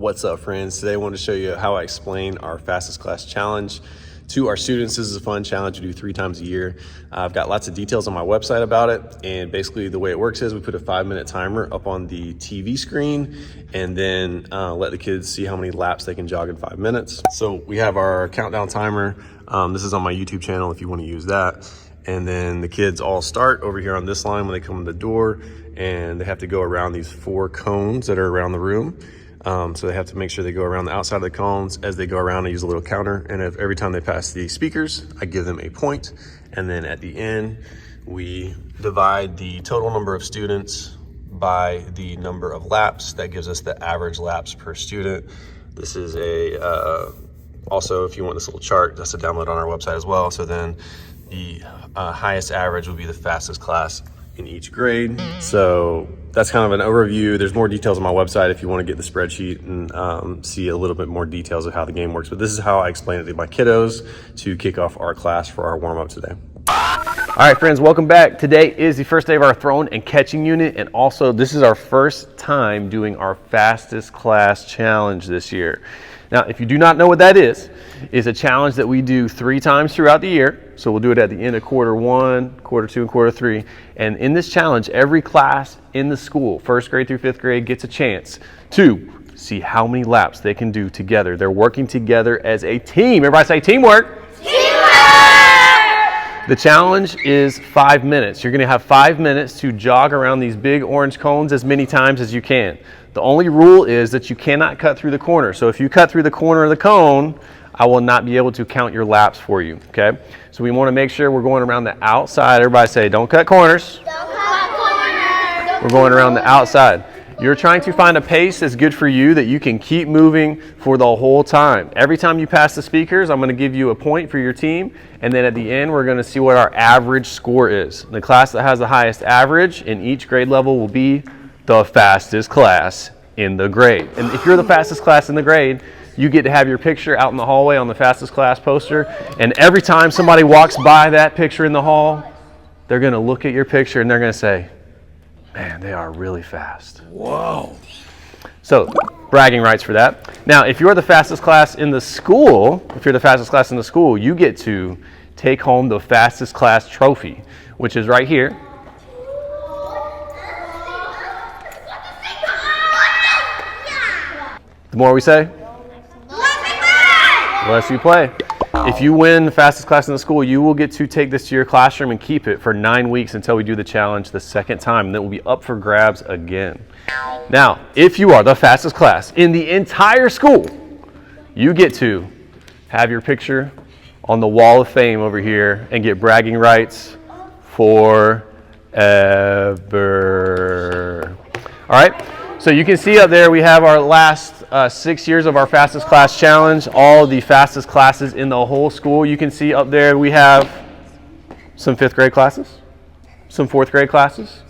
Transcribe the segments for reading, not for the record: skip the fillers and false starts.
What's up, friends? Today I want to show you how I explain our fastest class challenge to our students. This is a fun challenge we do 3 times a year. I've got lots of details on my website about it, and basically the way it works is we put a 5-minute timer up on the TV screen and then let the kids see how many laps they can jog in 5 minutes. So we have our countdown timer. This is on my YouTube channel if you want to use that. And then the kids all start over here on this line when they come in the door, and they have to go around these 4 cones that are around the room. So they have to make sure they go around the outside of the cones. As they go around, I use a little counter, and if every time they pass the speakers, I give them a point. And then at the end, we divide the total number of students by the number of laps. That gives us the average laps per student. This is also, if you want this little chart, that's a download on our website as well. So then the highest average will be the fastest class in each grade. So that's kind of an overview. There's more details on my website if you want to get the spreadsheet and see a little bit more details of how the game works. But this is how I explain it to my kiddos to kick off our class for our warm-up today. All right, friends, welcome back. Today is the first day of our throwing and catching unit, and also this is our first time doing our fastest class challenge this year. Now, if you do not know what that is a challenge that we do 3 times throughout the year. So we'll do it at the end of quarter 1, quarter 2, and quarter 3. And in this challenge, every class in the school, 1st grade through 5th grade, gets a chance to see how many laps they can do together. They're working together as a team. Everybody say teamwork. Teamwork! The challenge is 5 minutes. You're going to have 5 minutes to jog around these big orange cones as many times as you can. The only rule is that you cannot cut through the corner. So if you cut through the corner of the cone, I will not be able to count your laps for you, okay? So we want to make sure we're going around the outside. Everybody say, don't cut corners. Don't cut corners. We're going around the outside. You're trying to find a pace that's good for you, that you can keep moving for the whole time. Every time you pass the speakers, I'm going to give you a point for your team, and then at the end, we're going to see what our average score is. The class that has the highest average in each grade level will be the fastest class in the grade. And if you're the fastest class in the grade, you get to have your picture out in the hallway on the fastest class poster. And every time somebody walks by that picture in the hall, they're going to look at your picture and they're going to say, man, they are really fast. Whoa. So bragging rights for that. Now, if you're the fastest class in the school, you get to take home the fastest class trophy, which is right here. The more we say, the less you play. If you win the fastest class in the school, you will get to take this to your classroom and keep it for 9 weeks until we do the challenge the second time, and it will be up for grabs again. Now, if you are the fastest class in the entire school, you get to have your picture on the wall of fame over here and get bragging rights forever. All right? So you can see up there we have our last 6 years of our fastest class challenge, all the fastest classes in the whole school. You can see up there we have some 5th grade classes, some 4th grade classes,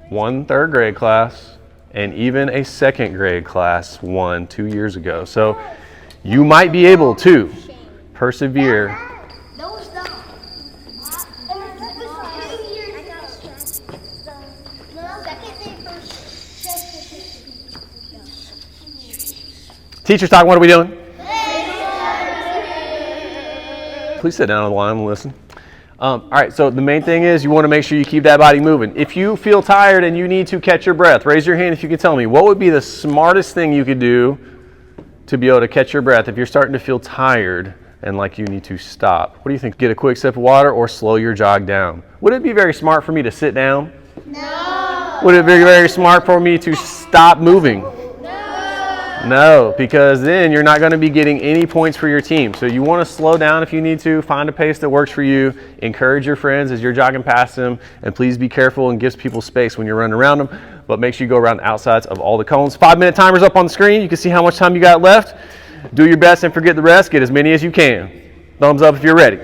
1 3rd grade class, and even a 2nd grade class won 2 years ago. So you might be able to persevere. Teacher's talking, what are we doing? Please sit down on the line and listen. All right, so the main thing is you want to make sure you keep that body moving. If you feel tired and you need to catch your breath, raise your hand if you can tell me. What would be the smartest thing you could do to be able to catch your breath if you're starting to feel tired and like you need to stop? What do you think? Get a quick sip of water or slow your jog down? Would it be very smart for me to sit down? No. Would it be very smart for me to stop moving? No, because then you're not going to be getting any points for your team. So you want to slow down if you need to, find a pace that works for you, encourage your friends as you're jogging past them, and please be careful and give people space when you're running around them, but make sure you go around the outsides of all the cones. 5-minute timer's up on the screen. You can see how much time you got left. Do your best and forget the rest. Get as many as you can. Thumbs up if you're ready.